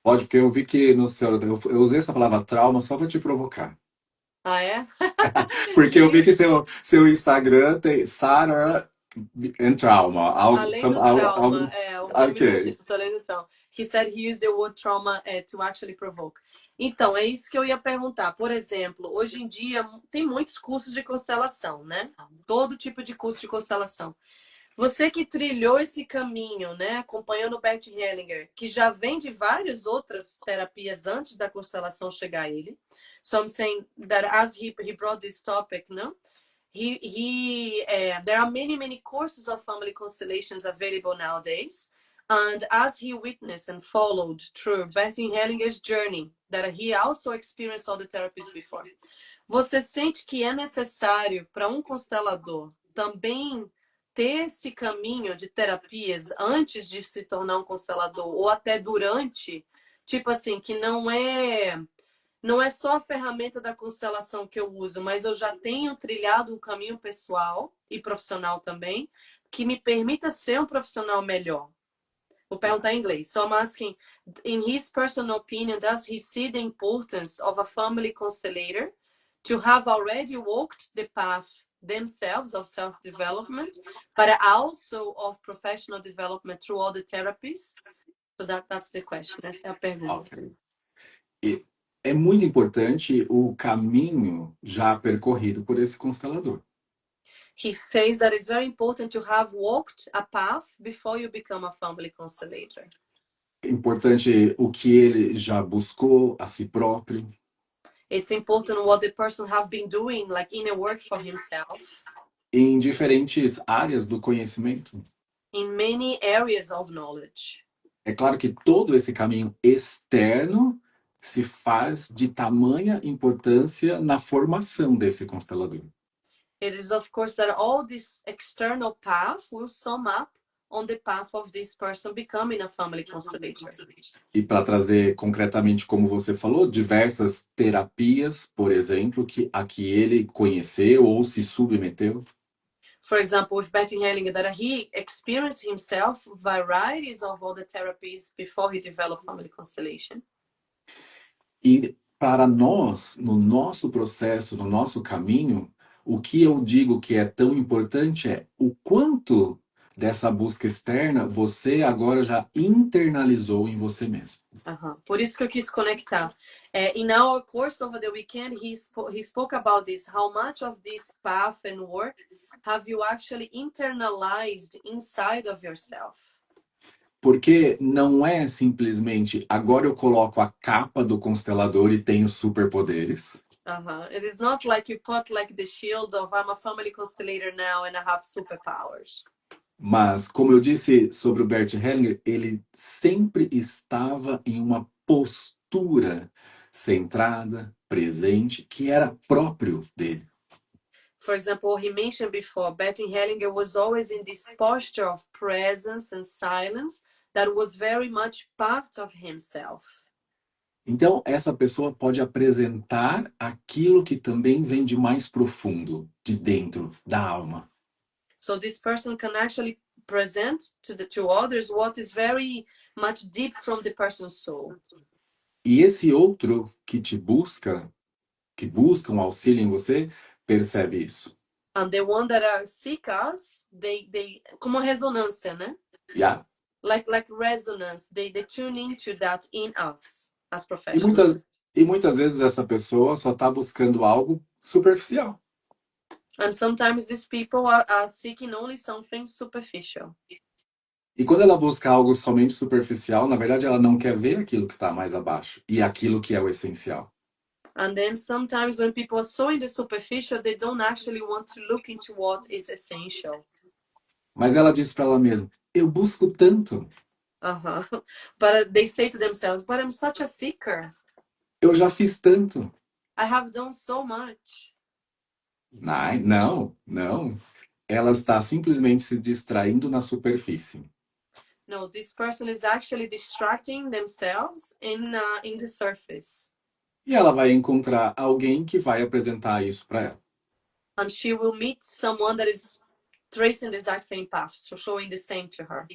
Pode, porque eu vi que no seu, eu usei essa palavra trauma só para te provocar. Ah, é? Porque eu vi que seu Instagram tem Sarah and Trauma. Além do trauma, o nome do Okay. Instituto Além do Trauma. He said he used the word trauma to actually provoke. Então, é isso que eu ia perguntar. Por exemplo, hoje em dia tem muitos cursos de constelação, né? Todo tipo de curso de constelação. Você que trilhou esse caminho, né, acompanhando o Bert Hellinger, que já vem de várias outras terapias antes da constelação chegar a ele. So I'm saying that as he brought this topic, no? There are many courses of family constellations available nowadays. And as he witnessed and followed through Bertin Hellinger's journey, that he also experienced all the therapies before, você sente que é necessário para um constelador também ter esse caminho de terapias antes de se tornar um constelador ou até durante, tipo assim, que não é só a ferramenta da constelação que eu uso, mas eu já tenho trilhado um caminho pessoal e profissional também que me permita ser um profissional melhor. Vou perguntar em inglês. So I'm asking, in his personal opinion, does he see the importance of a family constellator to have already walked the path themselves of self-development, but also of professional development through all the therapies? So that's the question. Essa é a pergunta. Ok. E é muito importante o caminho já percorrido por esse constelador. He says that it's very important to have walked a path before you become a family constellator. É importante o que ele já buscou a si próprio. It's important what the person have been doing, like inner work for himself. Em diferentes áreas do conhecimento. In many areas of knowledge. É claro que todo esse caminho externo se faz de tamanha importância na formação desse constelador. It is of course that all this external path will sum up on the path of this person becoming a family constellator. E para trazer concretamente, como você falou, diversas terapias, por exemplo, a que ele conheceu ou se submeteu. For example, with Bertin Hellinger, that he experienced himself varieties of all the therapies before he developed family constellation. E para nós, no nosso processo, no nosso caminho, o que eu digo que é tão importante é o quanto dessa busca externa você agora já internalizou em você mesmo. Por isso que eu quis conectar. In our course over the weekend, he spoke about this. How much of this path and work have you actually internalized inside of yourself? Porque não é simplesmente agora eu coloco a capa do constelador e tenho superpoderes. It is not like you put like the shield of I'm a family constellator now and I have superpowers. Mas, como eu disse sobre o Bert Hellinger, ele sempre estava em uma postura centrada, presente, que era próprio dele. For example, he mentioned before, Bertin Hellinger was always in this posture of presence and silence that was very much part of himself. Então, essa pessoa pode apresentar aquilo que também vem de mais profundo, de dentro da alma. So this person can actually present to others what is very much deep from the person's soul. E esse outro que busca um auxílio em você, percebe isso. And the one that seek us, they como ressonância, né? Yeah. Like resonance, they tune into that in us as E professionals. muitas vezes essa pessoa só está buscando algo superficial. And sometimes these people are seeking only something superficial. E quando ela busca algo somente superficial, na verdade ela não quer ver aquilo que está mais abaixo e aquilo que é o essencial. And then sometimes when people are so in the superficial, they don't actually want to look into what is essential. Mas ela diz para ela mesma: eu busco tanto. But they say to themselves, but I'm such a seeker. Eu já fiz tanto. I have done so much. Não. Ela está simplesmente se distraindo na superfície. No, this person is actually distracting themselves in the surface. E ela vai encontrar alguém que vai apresentar isso para ela. And she will meet someone that is tracing the exact same path, so showing the same to her.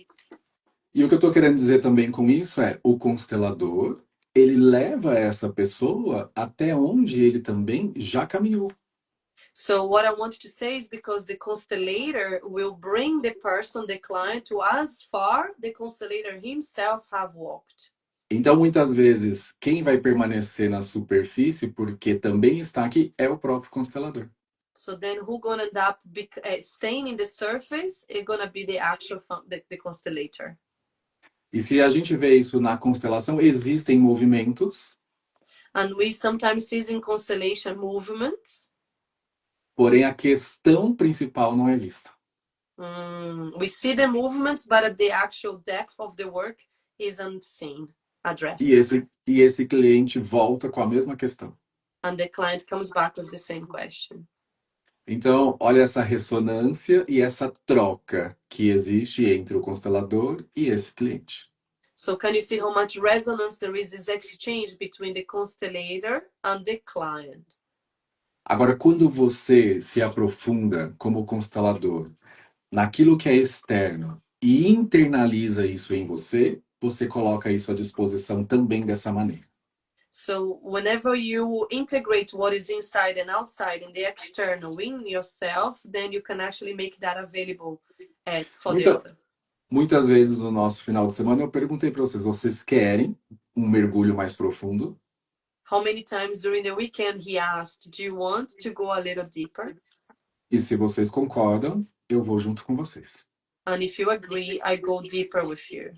E o que eu estou querendo dizer também com isso é, o constelador, ele leva essa pessoa até onde ele também já caminhou. So what I want to say is because the constellator will bring the person, the client, to as far the constellator himself have walked. Então, muitas vezes, quem vai permanecer na superfície, porque também está aqui, é o próprio constelador. So then who gonna end up staying in the surface is gonna be the actual the constellator. E se a gente vê isso na constelação, existem movimentos. And we sometimes see in constellation movements. Porém, a questão principal não é vista. We see the movements, but the actual depth of the work isn't seen, E addressed. esse cliente volta com a mesma questão. And the client comes back with the same question. Então, olha essa ressonância e essa troca que existe entre o constelador e esse cliente. So can you see how much resonance there is this exchange between the constellator and the client? Agora, quando você se aprofunda como constelador naquilo que é externo e internaliza isso em você, você coloca isso à disposição também dessa maneira. So whenever you integrate what is inside and outside in the external in yourself, then you can actually make that available for the Muita, other. muitas vezes no nosso final de semana eu perguntei para vocês, vocês querem um mergulho mais profundo? How many times during the weekend he asked, do you want to go a little deeper? E se vocês concordam, eu vou junto com vocês. And if you agree, I go deeper with you.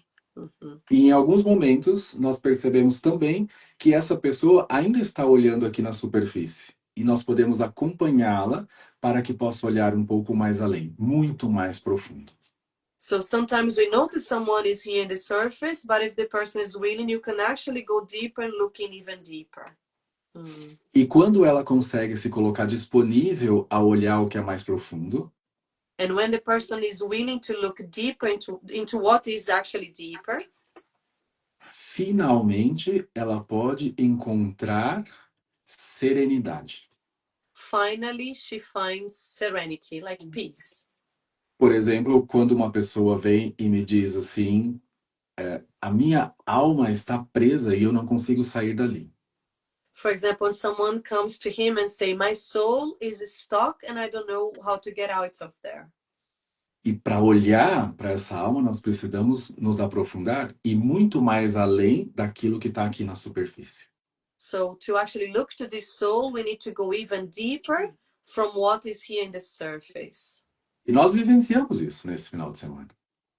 E em alguns momentos nós percebemos também que essa pessoa ainda está olhando aqui na superfície. E nós podemos acompanhá-la para que possa olhar um pouco mais além, muito mais profundo. So sometimes we notice someone is here in the surface, but if the person is willing, you can actually go deeper and look in even deeper. E quando ela consegue se colocar disponível a olhar o que é mais profundo, And when the person is willing to look deeper into what is actually deeper, finalmente ela pode encontrar serenidade. finally she finds serenity, like peace. Por exemplo, quando uma pessoa vem e me diz assim, a minha alma está presa e eu não consigo sair dali. For example, when someone comes to him and say, my soul is stuck and I don't know how to get out of there. E para olhar para essa alma, nós precisamos nos aprofundar e muito mais além daquilo que está aqui na superfície. So to actually look to this soul, we need to go even deeper from what is here in the surface. E nós vivenciamos isso nesse final de semana.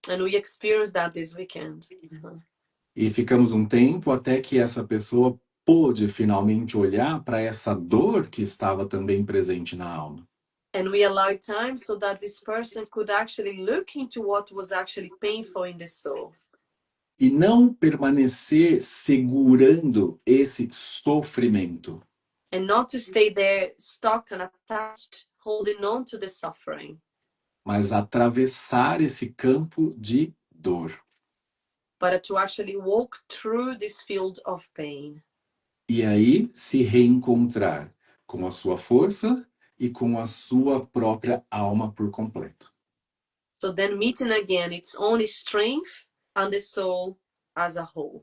And we experienced that this weekend. E ficamos um tempo até que essa pessoa pôde finalmente olhar para essa dor que estava também presente na alma. And we allowed time so that this person could actually look into what was actually painful in the soul. E não permanecer segurando esse sofrimento. And not to stay there stuck and attached, holding on to the suffering. Mas atravessar esse campo de dor. But to actually walk through this field of pain. E aí se reencontrar com a sua força e com a sua própria alma por completo. So then meeting again its own strength and the soul as a whole.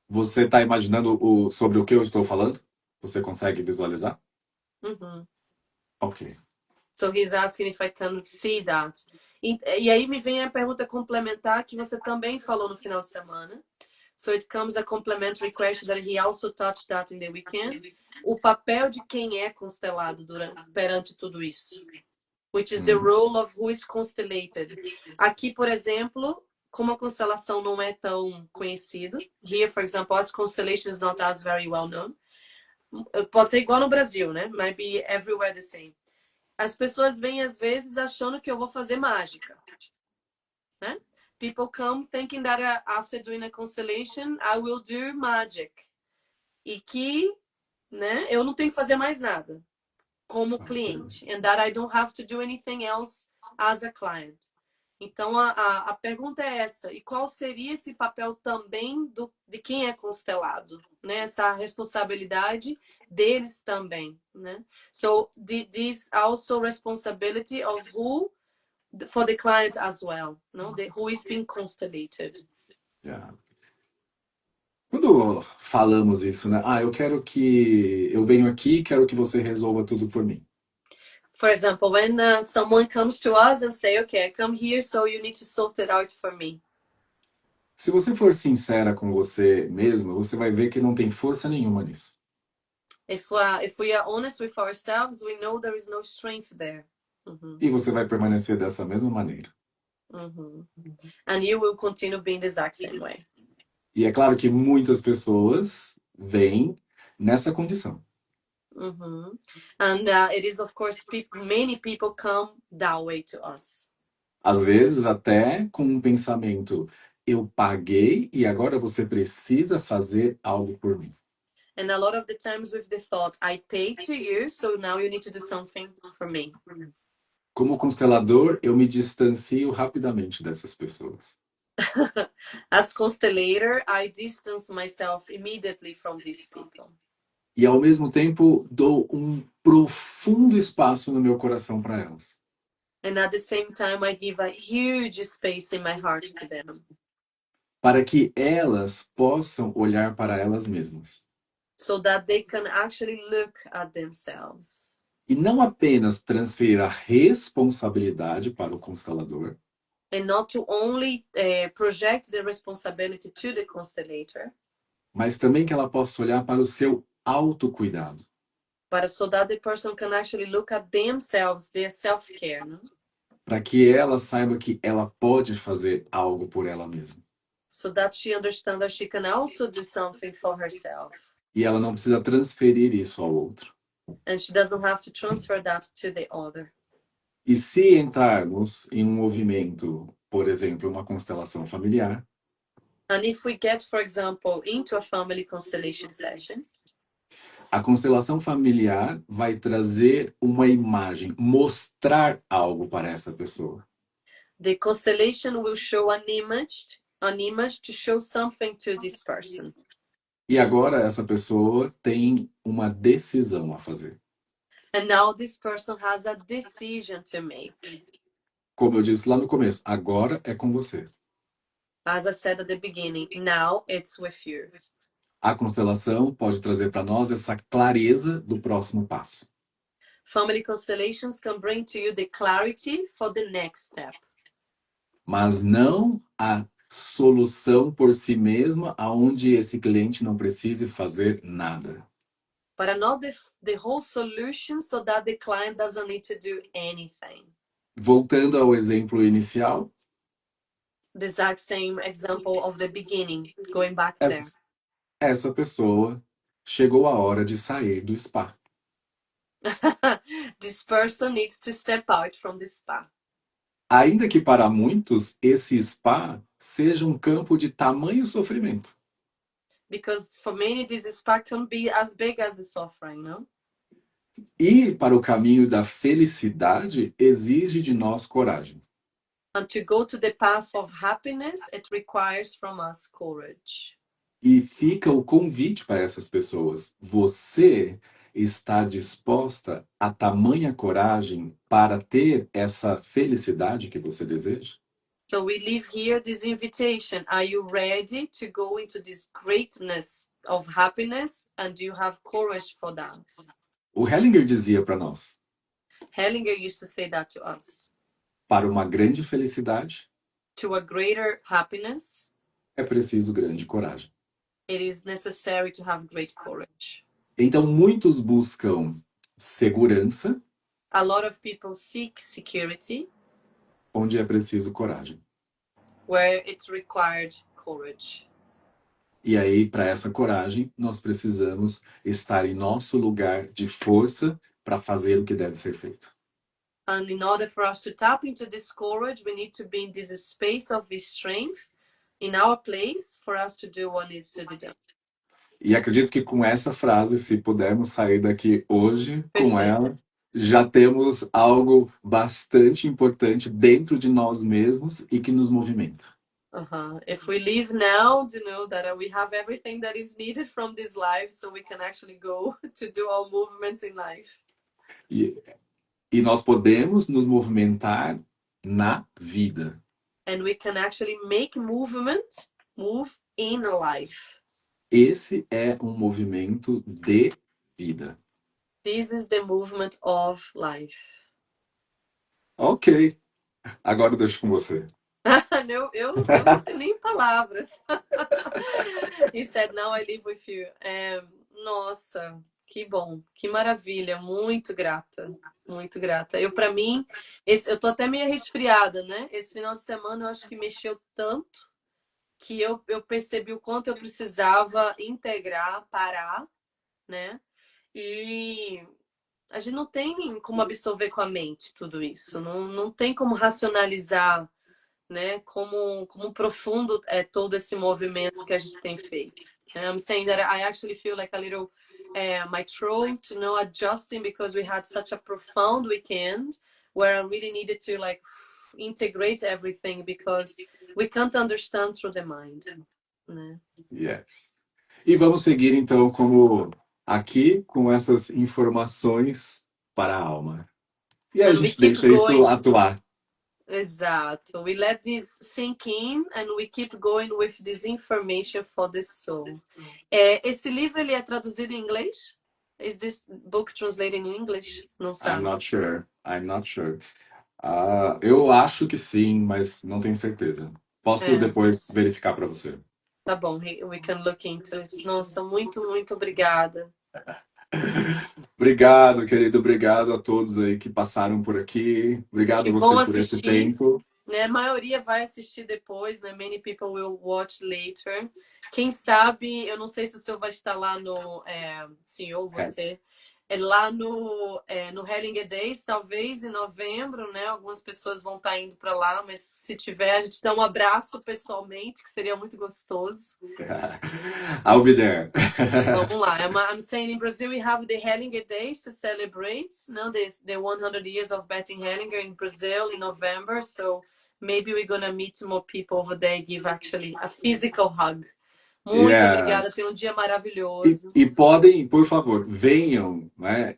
Você está imaginando sobre o que eu estou falando? Você consegue visualizar? Ok. So he's asking if I can see that. E aí me vem a pergunta complementar que você também falou no final de semana. So it comes a complementary question that he also touched that in the weekend. O papel de quem é constelado perante tudo isso. Which is the role of who is constellated. Aqui, por exemplo, como a constelação não é tão conhecido. Here, for example, as constellation is not as very well known. Pode ser igual no Brasil, né? Might be everywhere the same. As pessoas vêm às vezes achando que eu vou fazer mágica, né? People come thinking that after doing a constellation, I will do magic. E que, né, eu não tenho que fazer mais nada como cliente. And that I don't have to do anything else as a client. Então, a pergunta é essa. E qual seria esse papel também de quem é constelado? Né? Essa responsabilidade deles também. Né? So, this also responsibility of who for the client as well. No? Who is being constellated. Yeah. Quando falamos isso, né? Eu venho aqui e quero que você resolva tudo por mim. For example, when someone comes to us and say, okay, I come here, so you need to sort it out for me. Se você for sincera com você mesma, você vai ver que não tem força nenhuma nisso. If we are honest with ourselves, we know there is no strength there. E você vai permanecer dessa mesma maneira. And you will continue being the exact same way. E é claro que muitas pessoas vêm nessa condição. And it is, of course, many people come that way to us. Às vezes até com um pensamento, eu paguei e agora você precisa fazer algo por mim. And a lot of the times with the thought, I paid to you, so now you need to do something for me. Como constelador, eu me distancio rapidamente dessas pessoas. As constellator, I distance myself immediately from these people. E ao mesmo tempo dou um profundo espaço no meu coração para elas, And at the same time, I give a huge space in my heart to them para que elas possam olhar para elas mesmas. so that they can actually look at themselves. E não apenas transferir a responsabilidade para o constelador, And not to only project the responsibility to the constellator, mas também que ela possa olhar para o seu autocuidado, but so that the person can actually look at themselves, their self-care, no? para que ela saiba que ela pode fazer algo por ela mesma. So that she understands that she can also do something for herself. E ela não precisa transferir isso ao outro. And she doesn't have to transfer that to the other. E se entrarmos em um movimento, por exemplo, uma constelação familiar, And if we get, for example, into a family constellation session, a constelação familiar vai trazer uma imagem, mostrar algo para essa pessoa. the constellation will show an image to show something to this person. E agora essa pessoa tem uma decisão a fazer. And now this person has a decision to make. Como eu disse lá no começo, agora é com você. As I said at the beginning, now it's with you. A constelação pode trazer para nós essa clareza do próximo passo. Family constellations can bring to you the clarity for the next step, Mas não a solução por si mesma, aonde esse cliente não precise fazer nada. but not the whole solution so that the client doesn't need to do anything. Voltando ao exemplo inicial, The exact same example of the beginning, going back there. essa pessoa chegou a hora de sair do spa. This person needs to step out from the spa. Ainda que para muitos esse spa seja um campo de tamanho sofrimento. Because for many, this spa can be as big as the suffering, no? Ir para o caminho da felicidade exige de nós coragem. And to go to the path of happiness, it requires from us courage. E fica o convite para essas pessoas. Você está disposta a tamanha coragem para ter essa felicidade que você deseja? So we leave here this invitation. Are you ready to go into this greatness of happiness? And do you have courage for that? O Hellinger dizia para nós, Hellinger used to say that to us. para uma grande felicidade, To a greater happiness, é preciso grande coragem. it is necessary to have great courage. Então, muitos buscam segurança, A lot of people seek security onde é preciso coragem. where it's required courage. E aí, para essa coragem, nós precisamos estar em nosso lugar de força para fazer o que deve ser feito. And in order for us to tap into this courage, we need to be in this space of strength in our place for us to do what needs to be done. E acredito que com essa frase, se pudermos sair daqui hoje com Perfeito. ela, já temos algo bastante importante dentro de nós mesmos e que nos movimenta. If we leave now, to know that we have everything that is needed from this life, so we can actually go to do our movements in life. E nós podemos nos movimentar na vida. And we can actually make move in life. Esse é um movimento de vida. This is the movement of life. Ok, agora eu deixo com você. eu não tenho nem palavras. He said, now I live with you. Nossa, que bom, que maravilha, muito grata, muito grata. Para mim, eu tô até meio resfriada, né? Esse final de semana eu acho que mexeu tanto que eu percebi o quanto eu precisava integrar, parar, né? E a gente não tem como absorver com a mente tudo isso. Não tem como racionalizar, né? Como profundo é todo esse movimento que a gente tem feito. I'm saying that I actually feel like a little my throat, adjusting because we had such a profound weekend where I really needed to like integrate everything because we can't understand through the mind, né? Yes. E vamos seguir então como aqui com essas informações para a alma. E a And we gente keep deixa isso going. atuar. Exato. We let this sink in and we keep going with this information for the soul. Esse livro ele é traduzido em inglês? Is this book translated in English? Não I'm sabe. not sure. I'm not sure. Eu acho que sim, mas não tenho certeza. Posso É, depois verificar para você. tá bom. We can look into it. Nossa, muito, muito obrigada. Obrigado, querido. Obrigado a todos aí que passaram por aqui. Obrigado Que você vão por esse assistir, tempo. né? A maioria vai assistir depois, né? Many people will watch later. Quem sabe, eu não sei se o senhor vai estar lá no senhor, É. você, lá no Hellinger Days, talvez em novembro, né? Algumas pessoas vão estar indo para lá, mas se tiver, a gente dá um abraço pessoalmente, que seria muito gostoso. I'll be there. Vamos lá. I'm saying in Brazil we have the Hellinger Days to celebrate, the 100 years of Betty Hellinger in Brazil in November. So maybe we're gonna meet more people over there and give actually a physical hug. Muito obrigada. Yes. Tenha um dia maravilhoso. E podem, por favor, venham, né,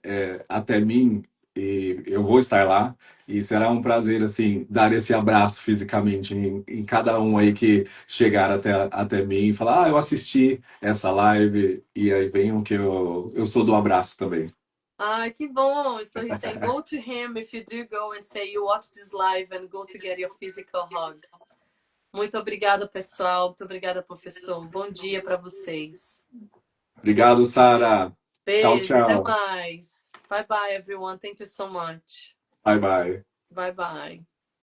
até mim e eu vou estar lá e será um prazer assim dar esse abraço fisicamente em cada um aí que chegar até mim e falar, eu assisti essa live e aí venham que eu sou do abraço também. Ai, que bom. So he's saying go to him if you do go and say you watch this live and go to get your physical hug. Muito obrigada, pessoal. Muito obrigada, professor. Bom dia para vocês. Obrigado, Sara. Tchau, Beijo, até tchau. mais. Bye bye, everyone. Thank you so much. Bye bye. Bye bye.